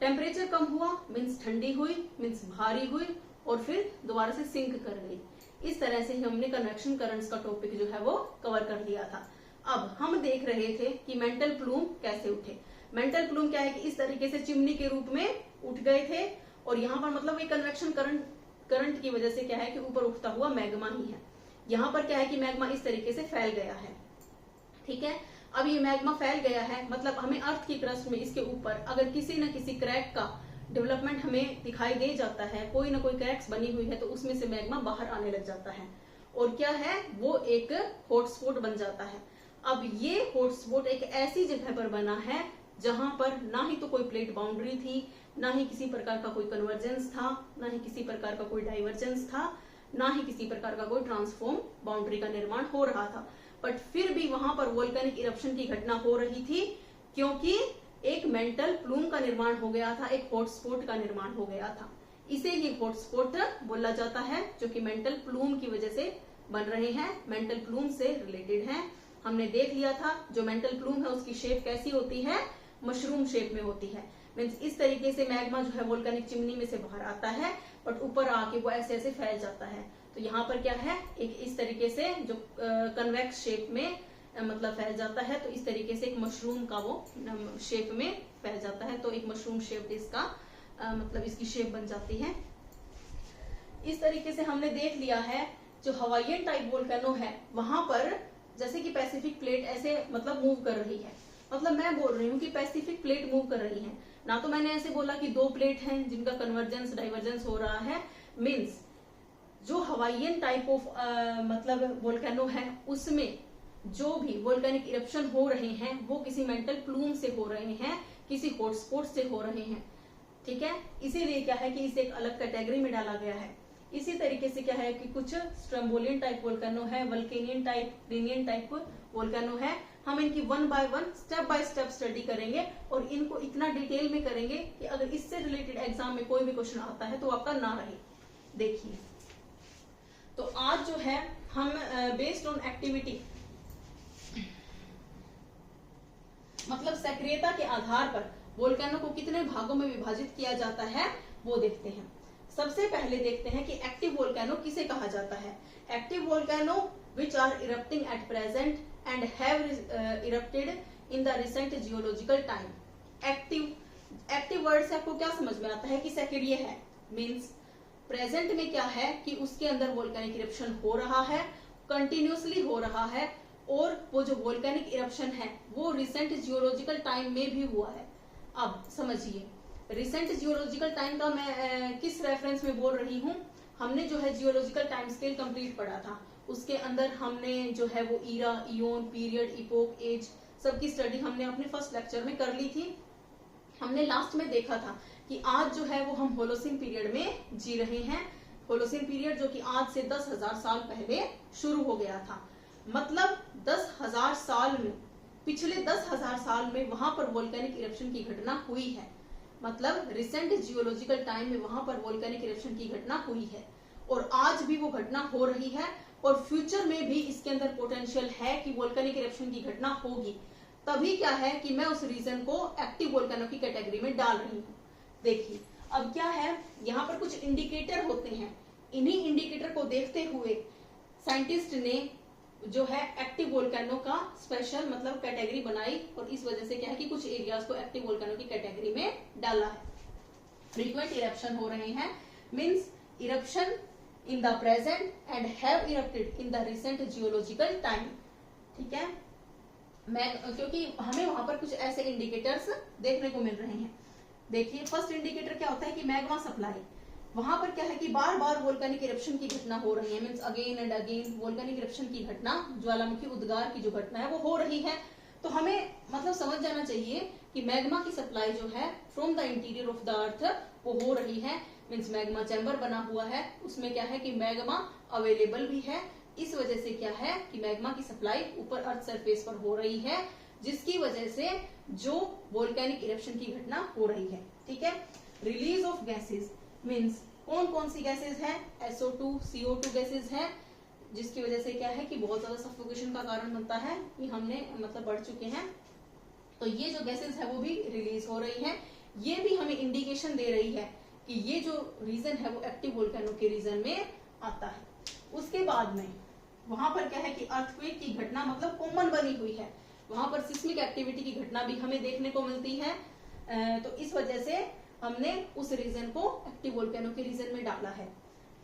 [SPEAKER 1] टेम्परेचर कम हुआ मीन्स ठंडी हुई, मीन्स भारी हुई, और फिर दोबारा से सिंक कर गई। इस तरह से हमने कन्वेक्शन करंट्स का टॉपिक जो है वो कवर कर लिया था। अब हम देख रहे थे कि मेंटल प्लूम कैसे उठे। मेंटल प्लूम क्या है कि इस तरीके से चिमनी के रूप में उठ गए थे, और यहाँ पर मतलब ये कन्वेक्शन करंट की वजह से क्या है कि ऊपर उठता हुआ मैग्मा ही है। यहाँ पर क्या है कि मैग्मा इस तरीके से फैल गया है। ठीक है, अब ये मैग्मा फैल गया है मतलब हमें अर्थ की क्रस्ट में इसके ऊपर अगर किसी न किसी क्रैक का डेवलपमेंट हमें दिखाई दे जाता है, कोई ना कोई क्रैक्स बनी हुई है, तो उसमें से मैग्मा बाहर आने लग जाता है, और क्या है वो एक हॉटस्पॉट बन जाता है। अब ये हॉटस्पॉट एक ऐसी जगह पर बना है जहां पर ना ही तो कोई प्लेट बाउंड्री थी, ना ही किसी प्रकार का कोई कन्वर्जेंस था, ना ही किसी प्रकार का कोई डाइवर्जेंस था, ना ही किसी प्रकार का कोई ट्रांसफॉर्म बाउंड्री का निर्माण हो रहा था, बट फिर भी वहां पर वोल्केनिक इरप्शन की घटना हो रही थी, क्योंकि एक मेंटल प्लूम का निर्माण हो गया था, एक हॉटस्पॉट का निर्माण हो गया था। इसे ही हॉटस्पॉट बोला जाता है, जो कि मेंटल प्लूम की वजह से बन रहे हैं, मेंटल प्लूम से रिलेटेड हैं। हमने देख लिया था जो मेंटल प्लूम है उसकी शेप कैसी होती है, मशरूम शेप में होती है, मीन्स इस तरीके से मैग्मा जो है वोल्केनिक चिमनी में से बाहर आता है, बट ऊपर आके वो ऐसे ऐसे फैल जाता है। तो यहाँ पर क्या है, एक इस तरीके से जो कन्वेक्स शेप में मतलब फैल जाता है, तो इस तरीके से एक मशरूम का वो शेप में फैल जाता है, तो एक मशरूम शेप इसका मतलब इसकी शेप बन जाती है। इस तरीके से हमने देख लिया है जो हवाईयन टाइप वोल्केनो है वहां पर जैसे कि पैसिफिक प्लेट ऐसे मतलब मूव कर रही है, मतलब मैं बोल रही हूँ कि पैसिफिक प्लेट मूव कर रही है, ना तो मैंने ऐसे बोला कि दो प्लेट हैं जिनका कन्वर्जेंस डाइवर्जेंस हो रहा है, मीन्स जो हवाईयन टाइप ऑफ मतलब वोल्केनो है, उसमें जो भी वोल्केनिक इरप्शन हो रहे हैं वो किसी मेंटल प्लूम से हो रहे हैं, किसी हॉटस्पॉट से हो रहे हैं, ठीक है। इसीलिए क्या है कि इसे एक अलग कैटेगरी में डाला गया है। इसी तरीके से क्या है कि कुछ स्ट्रम्बोलियन टाइप वोल्केनो है, वल्केनियन टाइप, रेनियन टाइप वोल्केनो है। हम इनकी one by one step by step study करेंगे और इनको इतना डिटेल में करेंगे कि अगर इससे रिलेटेड एग्जाम में कोई भी क्वेश्चन आता है तो आपका ना रहे। देखिए, तो आज जो है हम बेस्ड ऑन एक्टिविटी, मतलब सक्रियता के आधार पर वोल्केनो को कितने भागों में विभाजित किया जाता है वो देखते हैं। सबसे पहले देखते हैं कि एक्टिव वोल्केनो किसे कहा जाता है। Active volcano which are erupting at present and have erupted in the recent geological time. Active word से आपको क्या समझ में आता है कि सक्रिय है, मीन्स प्रेजेंट में क्या है कि उसके अंदर वोल्केनिक इरप्शन हो रहा है, कंटिन्यूसली हो रहा है, और वो जो वोल्केनिक इरप्शन है वो रिसेंट जियोलॉजिकल टाइम में भी हुआ है। अब समझिए, रिसेंट जियोलॉजिकल टाइम का मैं किस रेफरेंस में बोल रही हूँ। हमने जो है जियोलॉजिकल टाइम स्केल कंप्लीट पढ़ा था, उसके अंदर हमने जो है वो era, eon, period, epoch, age सबकी स्टडी हमने अपने फर्स्ट लेक्चर में कर ली थी। हमने लास्ट में देखा था कि आज जो है वो हम होलोसिन पीरियड में जी रहे हैं। होलोसिन पीरियड जो कि आज से 10,000 साल पहले शुरू हो गया था। मतलब 10,000 साल में, पिछले 10,000 साल में वहां पर वोल्केनिक इरप्शन की घटना हुई है। मतलब रिसेंट जियोलॉजिकल टाइम में वहां पर वोल्केनिक इरप्शन की घटना हुई है और आज भी वो घटना हो रही है और फ्यूचर में भी इसके अंदर पोटेंशियल है कि वोल्केनिक इरप्शन की घटना होगी। तभी क्या है कि मैं उस रीजन को एक्टिव वोल्केनो की कैटेगरी में डाल रही हूँ। देखिए, अब क्या है, यहाँ पर कुछ इंडिकेटर होते हैं। इन्हीं इंडिकेटर को देखते हुए साइंटिस्ट ने जो है एक्टिव वोल्केनो का स्पेशल मतलब कैटेगरी बनाई और इस वजह से क्या है कि कुछ एरियाज को एक्टिव वोल्केनो की कैटेगरी में डाला है। फ्रीक्वेंट इरप्शन हो रहे हैं, means eruption in the present and have erupted in the recent geological time, ठीक है। मैं क्योंकि हमें वहां पर कुछ ऐसे इंडिकेटर्स देखने को मिल रहे हैं। देखिए, फर्स्ट इंडिकेटर क्या होता है कि मैग्मा सप्लाई। वहां पर क्या है कि बार बार वोल्केनिक इरप्शन की घटना हो रही है, means again and again volcanic eruption की घटना, ज्वालामुखी उद्गार की जो घटना है वो हो रही है। तो हमें मतलब समझ जाना चाहिए कि मैग्मा की सप्लाई जो है from the interior of the earth वो हो रही है। मींस मैग्मा चैम्बर बना हुआ है, उसमें क्या है कि मैग्मा अवेलेबल भी है। इस वजह से क्या है कि मैग्मा की सप्लाई ऊपर अर्थ सरफेस पर हो रही है, जिसकी वजह से जो वोल्केनिक इरप्शन की घटना हो रही है, ठीक है। रिलीज ऑफ गैसेस, मीन्स कौन कौन सी गैसेस हैं, SO2, CO2 गैसेस हैं, जिसकी वजह से क्या है कि बहुत ज्यादा सफोकेशन का कारण बनता है, ये हमने मतलब बढ़ चुके हैं। तो ये जो गैसेस है वो भी रिलीज हो रही है। ये भी हमें इंडिकेशन दे रही है कि ये जो रीजन है वो एक्टिव वोल्केनो के रीजन में आता है। उसके बाद में वहां पर क्या है कि अर्थक्वेक की घटना मतलब कॉमन बनी हुई है, वहां पर सिस्मिक एक्टिविटी की घटना भी हमें देखने को मिलती है। तो इस वजह से हमने उस रीजन को एक्टिव वोल्केनो के रीजन में डाला है।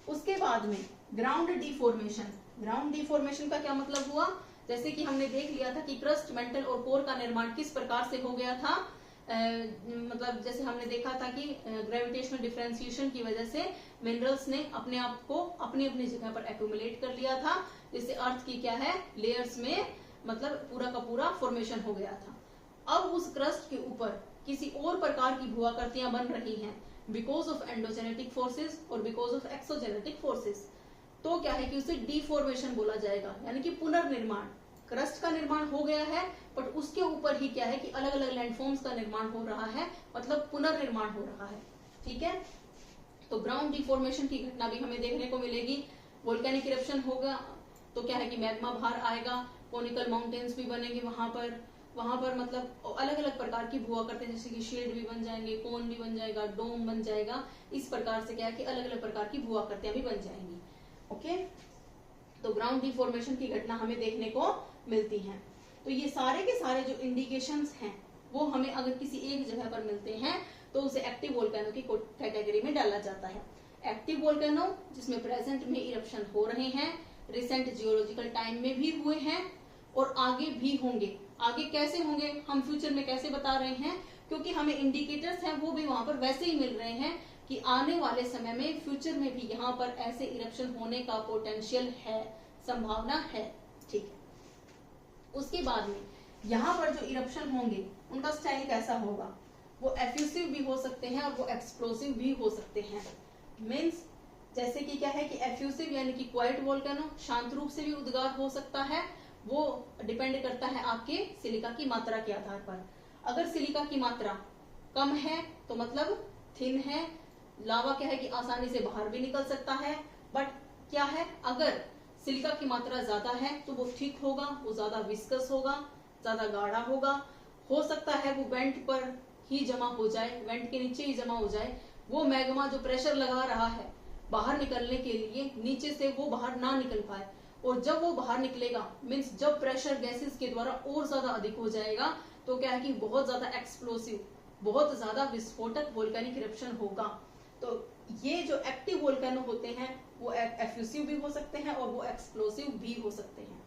[SPEAKER 1] उसके बाद में ग्राउंड डिफॉर्मेशन। ग्राउंड डिफॉर्मेशन का क्या मतलब हुआ, जैसे कि हमने देख लिया था कि क्रस्ट, मेंटल और कोर का निर्माण किस प्रकार से हो गया था। मतलब जैसे हमने देखा था कि ग्रेविटेशनल डिफरेंशिएशन की वजह से मिनरल्स ने अपने आप को अपनी अपनी जगह पर एक्यूमुलेट कर लिया था, जिससे अर्थ की क्या है लेयर्स में मतलब पूरा का पूरा फॉर्मेशन हो गया था। अब उस क्रस्ट के ऊपर किसी और प्रकार की भूआकृतियां बन रही हैं बिकॉज ऑफ एंडोजेनेटिक फोर्सेस और बिकॉज ऑफ एक्सोजेनेटिक फोर्सेस। तो क्या है कि उसे डिफॉर्मेशन बोला जाएगा, यानी कि पुनर्निर्माण। क्रस्ट का निर्माण हो गया है बट उसके ऊपर ही क्या है कि अलग अलग लैंडफॉर्म्स का निर्माण हो रहा है, मतलब पुनर्निर्माण हो रहा है, ठीक है। तो ग्राउंड डिफॉर्मेशन की घटना भी हमें देखने को मिलेगी। वोल्केनिक इरप्शन होगा तो क्या है कि मैग्मा बाहर आएगा, कोनिकल माउंटेन्स भी बनेंगे वहां पर मतलब अलग अलग प्रकार की भूआकृतियां, जैसे कि शील्ड भी बन जाएंगे, कोन भी बन जाएगा, डोम बन जाएगा। इस प्रकार से क्या है कि अलग अलग प्रकार की भूआकृतियां भी बन जाएंगी, ओके। तो ग्राउंड डिफॉर्मेशन की घटना हमें देखने को मिलती है। तो ये सारे के सारे जो इंडिकेशंस हैं वो हमें अगर किसी एक जगह पर मिलते हैं तो उसे एक्टिव वोल्केनो की कैटेगरी में डाला जाता है। एक्टिव वोल्केनो जिसमें प्रेजेंट में इरप्शन हो रहे हैं, रिसेंट जियोलॉजिकल टाइम में भी हुए हैं और आगे भी होंगे। आगे कैसे होंगे हम फ्यूचर में कैसे बता रहे हैं, क्योंकि हमें इंडिकेटर्स हैं वो भी वहां पर वैसे ही मिल रहे हैं कि आने वाले समय में फ्यूचर में भी यहाँ पर ऐसे इरप्शन होने का पोटेंशियल है, संभावना है। ठीक है, उसके बाद में यहाँ पर जो इरप्शन होंगे उनका स्टाइल कैसा होगा, वो एफ्यूसिव भी हो सकते हैं और वो एक्सप्लोसिव भी हो सकते हैं। मीन्स जैसे कि क्या है कि एफ्यूसिव यानी कि क्वाइट वोल्केनो, शांत रूप से भी उद्गार हो सकता है, वो डिपेंड करता है आपके सिलिका की मात्रा के आधार पर। अगर सिलिका की मात्रा कम है तो मतलब थिन है, लावा क्या है कि आसानी से बाहर भी निकल सकता है। बट क्या है, अगर सिलिका की मात्रा ज्यादा है तो वो थिक होगा, वो ज्यादा विस्कस होगा, ज्यादा गाढ़ा होगा, हो सकता है वो वेंट पर ही जमा हो जाए, वेंट के नीचे ही जमा हो जाए। वो मैग्मा जो प्रेशर लगा रहा है बाहर निकलने के लिए, नीचे से वो बाहर ना निकल पाए, और जब वो बाहर निकलेगा मीन्स जब प्रेशर गैसेस के द्वारा और ज्यादा अधिक हो जाएगा तो क्या है कि बहुत ज्यादा एक्सप्लोसिव, बहुत ज्यादा विस्फोटक वोल्केनिक इरप्शन होगा। तो ये जो एक्टिव वोल्केनो होते हैं वो एफ्यूसिव भी हो सकते हैं और वो एक्सप्लोसिव भी हो सकते हैं।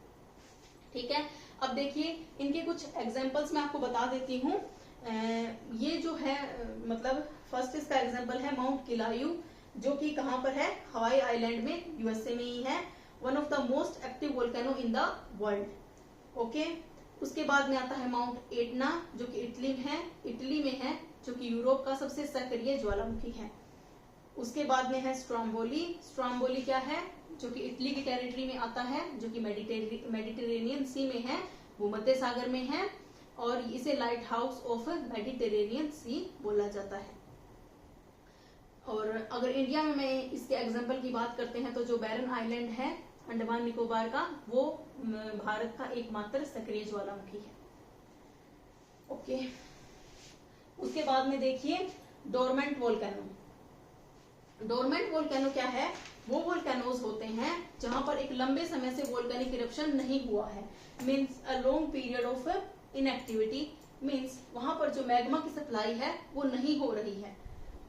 [SPEAKER 1] ठीक है, अब देखिए इनके कुछ एग्जांपल्स मैं आपको बता देती हूँ। ये जो है मतलब फर्स्ट इसका एग्जांपल है माउंट किलायू, जो कि कहाँ पर है, हवाई आइलैंड में, यूएसए में ही है। One of the most active volcano in the world. Okay, उसके बाद में आता है माउंट एटना, जो कि इटली में है, जो कि यूरोप का सबसे सक्रिय ज्वालामुखी है। उसके बाद में है स्ट्रोम्बोली क्या है, जो कि इटली की टेरिटरी में आता है, जो कि मेडिटेरेनियन सी में है, भूमध्य सागर में है, और इसे लाइट हाउस ऑफ मेडिटेरेनियन सी बोला जाता है। और अगर इंडिया में मैं इसके एग्जाम्पल की बात करते हैं तो जो बैरन आइलैंड है अंडमान निकोबार का, वो भारत का एकमात्र सक्रिय ज्वालामुखी है। ओके, उसके बाद में देखिए डोरमेंट वोल्केनो। डोरमेंट वोल्केनो क्या है, वो वोल्केनोज होते हैं जहां पर एक लंबे समय से वोल्केनिक इरप्शन नहीं हुआ है, means a long period of inactivity, means वहां पर जो मैग्मा की सप्लाई है वो नहीं हो रही है।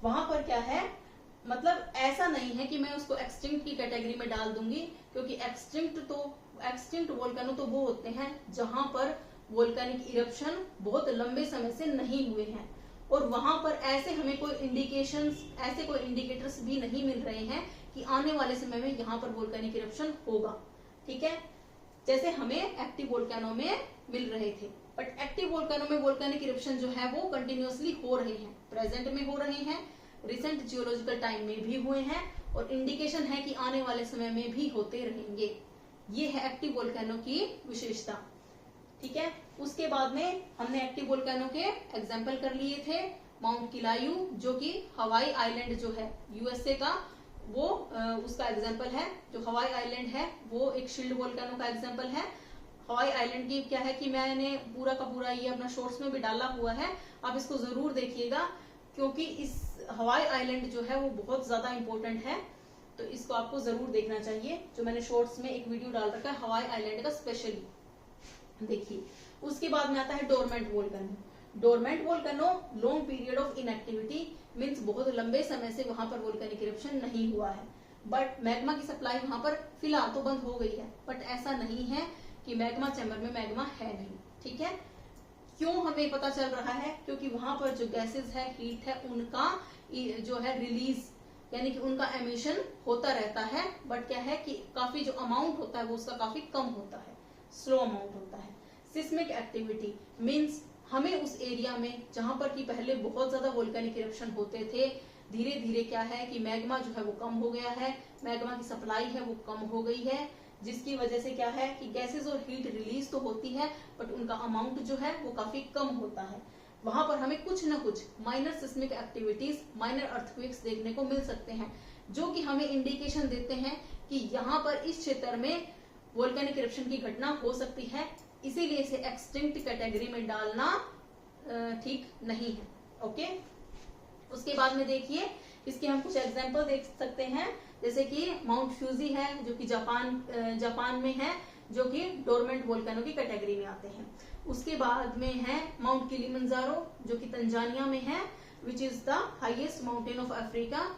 [SPEAKER 1] वहां पर क्या है, मतलब ऐसा नहीं है कि मैं उसको एक्सटिंक्ट की कैटेगरी में डाल दूंगी, क्योंकि एक्सटिंक्ट वोल्केनो तो वो होते हैं जहां पर वोल्केनिक इरप्शन बहुत लंबे समय से नहीं हुए हैं, और वहां पर ऐसे हमें कोई इंडिकेटर्स भी नहीं मिल रहे हैं कि आने वाले समय में यहाँ पर वोल्केनिक इरप्शन होगा। ठीक है, जैसे हमें एक्टिव वोल्केनो में मिल रहे थे। बट एक्टिव वोल्केनो में वोल्केनिक इरप्शन जो है वो कंटिन्यूअसली हो रहे हैं, प्रेजेंट में हो रहे हैं, रिसेंट जियोलॉजिकल टाइम में भी हुए हैं, और इंडिकेशन है कि आने वाले समय में भी होते रहेंगे। ये है एक्टिव वोल्केनो की विशेषता। ठीक है, उसके बाद में हमने एक्टिव वोल्केनो के एग्जाम्पल कर लिए थे। माउंट किलायू जो कि हवाई आइलैंड जो है यूएसए का, वो उसका एग्जाम्पल है। जो हवाई आइलैंड है वो एक शील्ड वोल्केनो का एग्जाम्पल है। हवाई आइलैंड की क्या है कि मैंने पूरा का पूरा ये अपना शॉर्ट्स में भी डाला हुआ है, आप इसको जरूर देखिएगा, क्योंकि इस हवाई आइलैंड जो है वो बहुत ज्यादा इंपॉर्टेंट है, तो इसको आपको जरूर देखना चाहिए। जो मैंने शॉर्ट्स में एक वीडियो डाल रखा है हवाई आइलैंड का स्पेशली, देखिए। उसके बाद में आता है dormant volcano. Dormant volcano long period of inactivity, means बहुत लंबे समय से वहां पर वोल्केनिक इरप्शन नहीं हुआ है, बट मैग्मा की सप्लाई वहां पर फिलहाल तो बंद हो गई है, बट ऐसा नहीं है कि मैग्मा चैम्बर में मैग्मा है नहीं। ठीक है, क्यों हमें पता चल रहा है, क्योंकि वहां पर जो गैसेस है, हीट है, उनका जो है रिलीज यानी कि उनका एमिशन होता रहता है, बट क्या है कि काफी जो अमाउंट होता है वो उसका काफी कम होता है, स्लो अमाउंट होता है। सिस्मिक एक्टिविटी मीन्स हमें उस एरिया में जहां पर कि पहले बहुत ज्यादा वोल्केनिक इरप्शन होते थे, धीरे धीरे क्या है कि मैग्मा जो है वो कम हो गया है, मैग्मा की सप्लाई है वो कम हो गई है, जिसकी वजह से क्या है कि गैसेस और हीट रिलीज तो होती है, बट उनका अमाउंट जो है वो काफी कम होता है। वहां पर हमें कुछ न कुछ minor seismic activities, minor earthquakes देखने को मिल सकते हैं, जो कि हमें इंडिकेशन देते हैं कि यहाँ पर इस क्षेत्र में वोल्केनिक इरप्शन की घटना हो सकती है। इसीलिए इसे एक्सटिंक्ट कैटेगरी में डालना ठीक नहीं है। ओके, उसके बाद में देखिए इसके हम कुछ एग्जांपल देख सकते हैं, जैसे कि माउंट फ्यूजी है जो कि जापान में है, जो कि डोरमेंट वोल्केनो की कैटेगरी में आते हैं। उसके बाद में है माउंट किलिमंजारो जो कि तंजानिया में है, which is the highest mountain of Africa,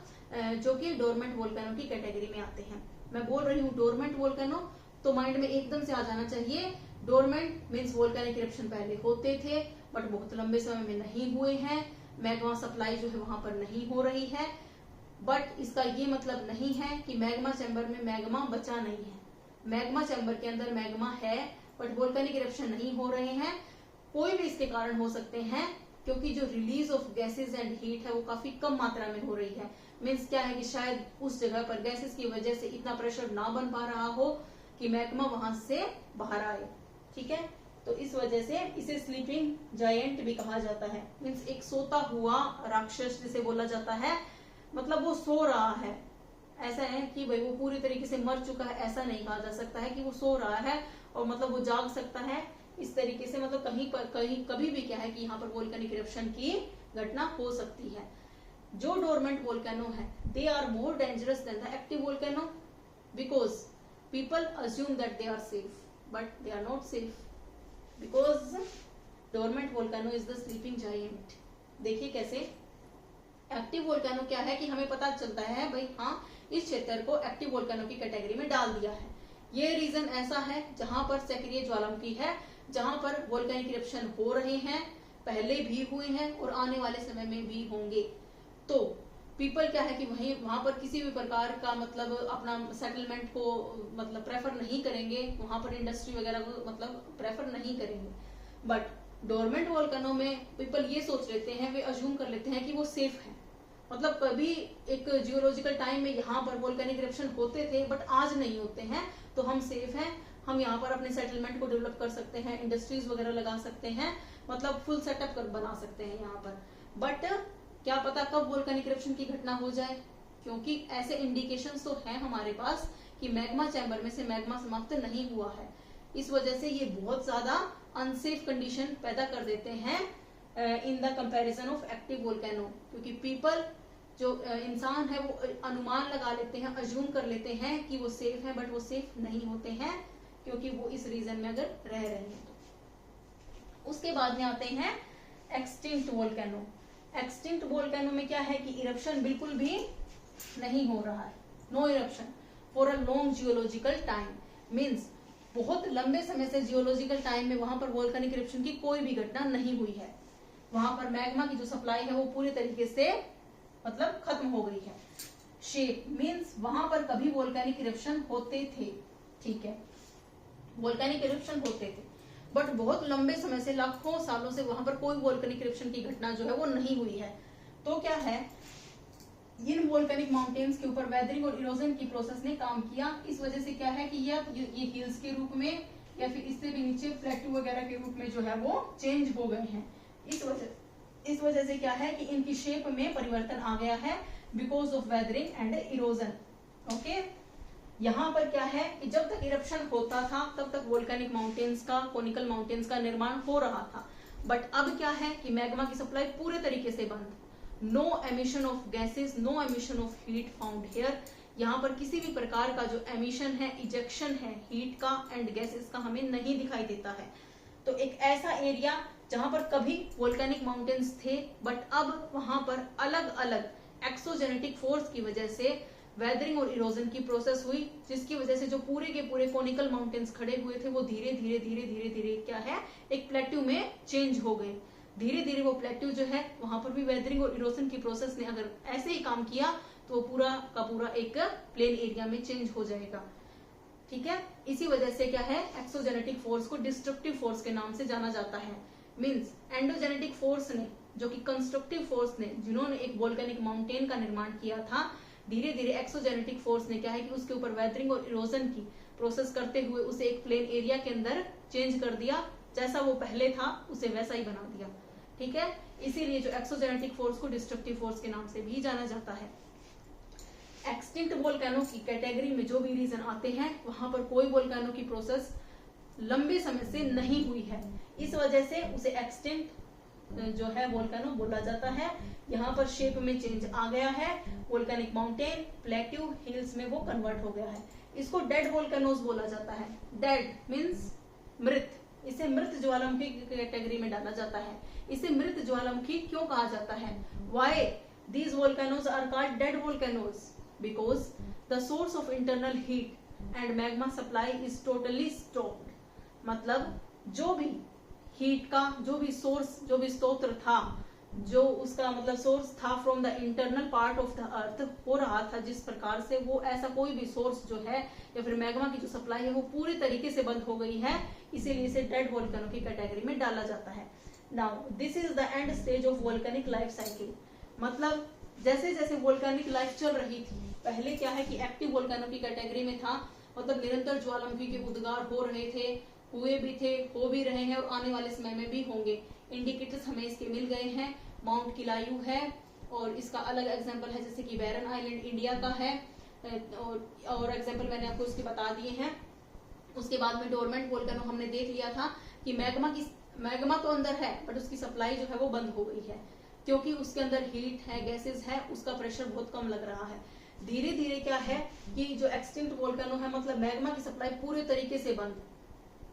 [SPEAKER 1] जो कि डोरमेंट वोल्केनो की कैटेगरी में आते हैं। मैं बोल रही हूँ डोरमेंट वोल्केनो, तो माइंड में एकदम से आ जाना चाहिए डोरमेंट मीन्स वोल्केनिक इरप्शन पहले होते थे बट बहुत लंबे समय में नहीं हुए हैं, मैग्मा सप्लाई जो है वहां पर नहीं हो रही है, बट इसका ये मतलब नहीं है कि मैग्मा चैम्बर में मैग्मा बचा नहीं है। मैग्मा चैम्बर के अंदर मैग्मा है, बट वोल्केनिक इरप्शन नहीं हो रहे हैं। कोई भी इसके कारण हो सकते हैं, क्योंकि जो release of gases and heat है वो काफी कम मात्रा में हो रही है। मीन्स क्या है कि शायद उस जगह पर गैसेस की वजह से इतना प्रेशर ना बन पा रहा हो कि मैग्मा वहां से बाहर आए। ठीक है, तो इस वजह से इसे स्लीपिंग जायंट भी कहा जाता है। मीन्स एक सोता हुआ राक्षस जिसे बोला जाता है, मतलब वो सो रहा है। ऐसा है कि भाई वो पूरी तरीके से मर चुका है, ऐसा नहीं कहा जा सकता है कि वो सो रहा है और मतलब वो जाग सकता है इस तरीके से। मतलब कहीं कभी भी क्या है कि यहाँ पर वोल्केनिक इरप्शन की घटना हो सकती है। जो डोरमेंट वोल्केनो है they are more dangerous than the active volcano because people assume that they are safe, but they are not safe because dormant volcano is the sleeping giant. देखिए कैसे एक्टिव वोल्केनो क्या है कि हमें पता चलता है भाई हाँ इस क्षेत्र को एक्टिव वोल्केनो की कैटेगरी में डाल दिया है। ये रीजन ऐसा है जहां पर सक्रिय ज्वालामुखी है, जहां पर वोल्केनिक इरप्शन हो रहे हैं, पहले भी हुए हैं और आने वाले समय में भी होंगे। तो पीपल क्या है कि वहां पर किसी भी प्रकार का मतलब अपना सेटलमेंट को मतलब प्रेफर नहीं करेंगे, वहां पर इंडस्ट्री वगैरह को मतलब प्रेफर नहीं करेंगे। बट डोरमेंट वोल्केनो में पीपल ये सोच लेते हैं, वे अज्यूम कर लेते हैं कि वो सेफ है। मतलब कभी एक जियोलॉजिकल टाइम में यहाँ पर वोल्केनिक इरप्शन होते थे बट आज नहीं होते हैं, तो हम सेफ हैं, हम यहाँ पर अपने सेटलमेंट को डेवलप कर सकते हैं, इंडस्ट्रीज वगैरह लगा सकते हैं, मतलब फुल सेटअप कर बना सकते हैं यहाँ पर। बट क्या पता कब वोल्केनिक इरप्शन की घटना हो जाए, क्योंकि ऐसे इंडिकेशंस तो हैं हमारे पास कि मैग्मा चैम्बर में से मैग्मा समाप्त नहीं हुआ है। इस वजह से ये बहुत ज्यादा अनसेफ कंडीशन पैदा कर देते हैं in the comparison of active volcano, क्योंकि पीपल जो इंसान है वो अनुमान लगा लेते हैं, अज्यूम कर लेते हैं कि वो सेफ है, बट वो सेफ नहीं होते हैं क्योंकि वो इस रीजन में अगर रह रहे हैं तो। उसके बाद में आते हैं एक्सटिंक्ट वोल्केनो। एक्सटिंक्ट वोल्केनो में क्या है कि इरप्शन बिल्कुल भी नहीं हो रहा है, no eruption for a long geological time. Means बहुत लंबे समय से जियोलॉजिकल टाइम में वहां पर वोल्केनिक इरप्शन की कोई भी घटना नहीं हुई है। वहां पर मैग्मा की जो सप्लाई है वो पूरी तरीके से मतलब खत्म हो गई है। शेप मीन्स वहां पर कभी वोल्केनिक इरप्शन होते थे, ठीक है, वोल्केनिक इरप्शन होते थे, बट बहुत लंबे समय से लाखों सालों से वहां पर कोई वोल्केनिक इरप्शन की घटना जो है वो नहीं हुई है। तो क्या है, इन वोल्केनिक माउंटेन्स के ऊपर वेदरिंग और इरोजन की प्रोसेस ने काम किया। इस वजह से क्या है कि ये हिल्स के रूप में या फिर इससे भी नीचे प्लेट्यू वगैरह के रूप में जो है वो चेंज हो गए हैं। इस वजह से क्या है कि इनकी शेप में परिवर्तन आ गया है because of weathering and erosion. Okay, यहाँ पर क्या है कि जब तक इरप्शन होता था तब तक वोल्केनिक माउंटेन्स का, कोनिकल माउंटेन्स का निर्माण हो रहा था। बट अब क्या है कि मैग्मा की सप्लाई पूरे तरीके से बंद, no emission of gases, no emission of heat found here. यहाँ पर किसी भी प्रकार का जो एमिशन है, इजेक्शन है हीट का एंड गैसेस का हमें नहीं दिखाई देता है। तो एक ऐसा एरिया जहां पर कभी वोल्केनिक माउंटेन्स थे बट अब वहां पर अलग अलग एक्सोजेनेटिक फोर्स की वजह से वेदरिंग और इरोजन की प्रोसेस हुई, जिसकी वजह से जो पूरे के पूरे कोनिकल माउंटेन्स खड़े हुए थे वो धीरे धीरे धीरे धीरे धीरे क्या है एक प्लेट्यू में चेंज हो गए। धीरे धीरे वो प्लेट्यू जो है वहां पर भी वेदरिंग और इरोजन की प्रोसेस ने अगर ऐसे ही काम किया तो पूरा का पूरा एक प्लेन एरिया में चेंज हो जाएगा। ठीक है, इसी वजह से क्या है एक्सोजेनेटिक फोर्स को डिस्ट्रक्टिव फोर्स के नाम से जाना जाता है। मींस एंडोजेनेटिक फोर्स ने, जो कि कंस्ट्रक्टिव फोर्स ने, जिन्होंने एक वोल्केनिक माउंटेन का निर्माण किया था, धीरे धीरे एक्सोजेनेटिक फोर्स ने क्या है कि उसके ऊपर वेदरिंग और इरोजन की प्रोसेस करते हुए उसे एक प्लेन एरिया के अंदर चेंज कर दिया, जैसा वो पहले था उसे वैसा ही बना दिया। ठीक है, इसीलिए जो एक्सोजेनेटिक फोर्स को डिस्ट्रक्टिव फोर्स के नाम से भी जाना जाता है। एक्सटिंक्ट वोल्केनो की कैटेगरी में जो भी रीजन आते हैं वहां पर कोई वोल्केनो की प्रोसेस लंबे समय से नहीं हुई है, इस वजह से उसे एक्सटिंक्ट जो है वोल्केनो बोला जाता है। यहाँ पर शेप में चेंज आ गया है, वोल्केनिक माउंटेन प्लेट्यू हिल्स में वो कन्वर्ट हो गया है। इसको डेड वोल्केनोज बोला जाता है। डेड मीन्स मृत, इसे मृत ज्वालामुखी की कैटेगरी में डाला जाता है। इसे मृत ज्वालामुखी क्यों कहा जाता है? Why these volcanoes are called dead volcanoes? Because the source of internal heat and magma supply is totally stopped. मतलब जो भी हीट का जो भी सोर्स, जो भी स्रोत था जो उसका मतलब सोर्स था from the internal part of the earth हो रहा था जिस प्रकार से, वो ऐसा कोई भी सोर्स जो है या फिर मैग्मा की जो सप्लाई है वो पूरी तरीके से बंद हो गई है, इसीलिए इसे डेड वोल्केनो की कैटेगरी में डाला जाता है। Now this is the end stage of volcanic life cycle. मतलब जैसे जैसे वोल्केनिक लाइफ चल रही थी, पहले क्या है कि एक्टिव वोल्केनो की कैटेगरी में था, मतलब निरंतर ज्वालामुखी के उद्गार हो रहे थे, हुए भी थे, हो भी रहे हैं और आने वाले समय में भी होंगे। इंडिकेटर्स हमें इसके मिल गए हैं। माउंट किलायू है और इसका अलग एग्जांपल है जैसे कि बैरन आइलैंड इंडिया का है, और एग्जांपल मैंने आपको इसके बता दिए हैं। उसके बाद में डोरमेंट वोल्केनो हमने देख लिया था कि मैग्मा तो अंदर है बट उसकी सप्लाई जो है वो बंद हो गई है, क्योंकि उसके अंदर हीट है, गैसेस है, उसका प्रेशर बहुत कम लग रहा है। धीरे धीरे क्या है कि जो एक्सटिंक्ट वोल्केनो है, मतलब मैग्मा की सप्लाई पूरे तरीके से बंद,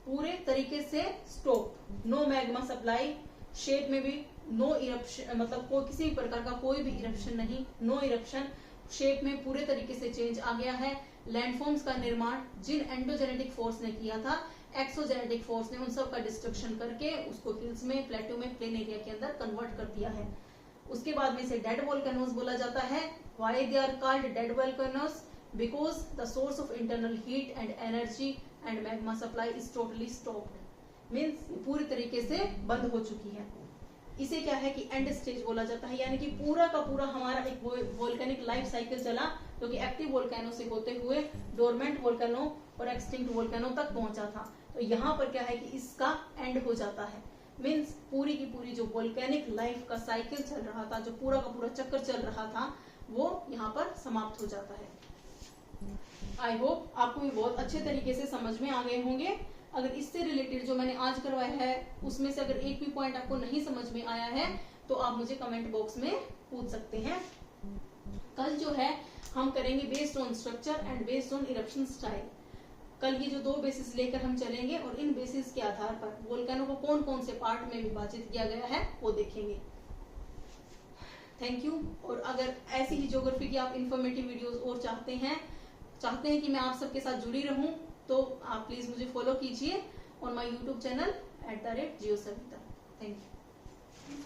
[SPEAKER 1] पूरे तरीके से stop, no magma supply, shape में भी नो इरप्शन, मतलब कोई किसी भी प्रकार का कोई भी इरप्शन नहीं, नो इरप्शन, शेप में पूरे तरीके से चेंज आ गया है। लैंडफॉर्म्स का निर्माण जिन एंडोजेनेटिक फोर्स ने किया था, एक्सोजेनेटिक फोर्स ने उन सब का डिस्ट्रक्शन करके उसको हिल्स में, प्लेटो में, प्लेन एरिया के अंदर कन्वर्ट कर दिया है। उसके बाद में इसे डेड वोल्केनोस बोला जाता है। Why they are called dead volcanoes? Because the source of internal heat and energy and magma supply is totally stopped, means पूरी तरीके से बंद हो चुकी है। इसे क्या है कि एंड स्टेज बोला जाता है, यानी कि पूरा का पूरा हमारा एक वोल्केनिक लाइफ साइकिल चला, जो कि एक्टिव वोल्केनो से होते हुए डोरमेंट वोल्केनो और एक्सटिंक्ट वोल्केनो तक पहुंचा था। तो यहाँ पर क्या है कि इसका एंड हो जाता है, मीन्स पूरी की पूरी जो वोल्केनिक लाइफ का साइकिल चल रहा था, जो पूरा का पूरा चक्कर चल रहा था, वो यहाँ पर समाप्त हो जाता है। आई होप आपको भी बहुत अच्छे तरीके से समझ में आ गए होंगे। अगर इससे रिलेटेड जो मैंने आज करवाया है उसमें से अगर एक भी पॉइंट आपको नहीं समझ में आया है तो आप मुझे कमेंट बॉक्स में पूछ सकते हैं। कल जो है हम करेंगे based on structure and based on eruption style. कल ये जो दो बेसिस लेकर हम चलेंगे और इन बेसिस के आधार पर वोल्केनो को कौन कौन से पार्ट में विभाजित किया गया है वो देखेंगे। Thank you. और अगर ऐसी ही ज्योग्राफी की आप इंफॉर्मेटिव वीडियोस और चाहते हैं कि मैं आप सबके साथ जुड़ी रहूं, तो आप प्लीज मुझे फॉलो कीजिए on my YouTube channel @GeoSavita। Thank you.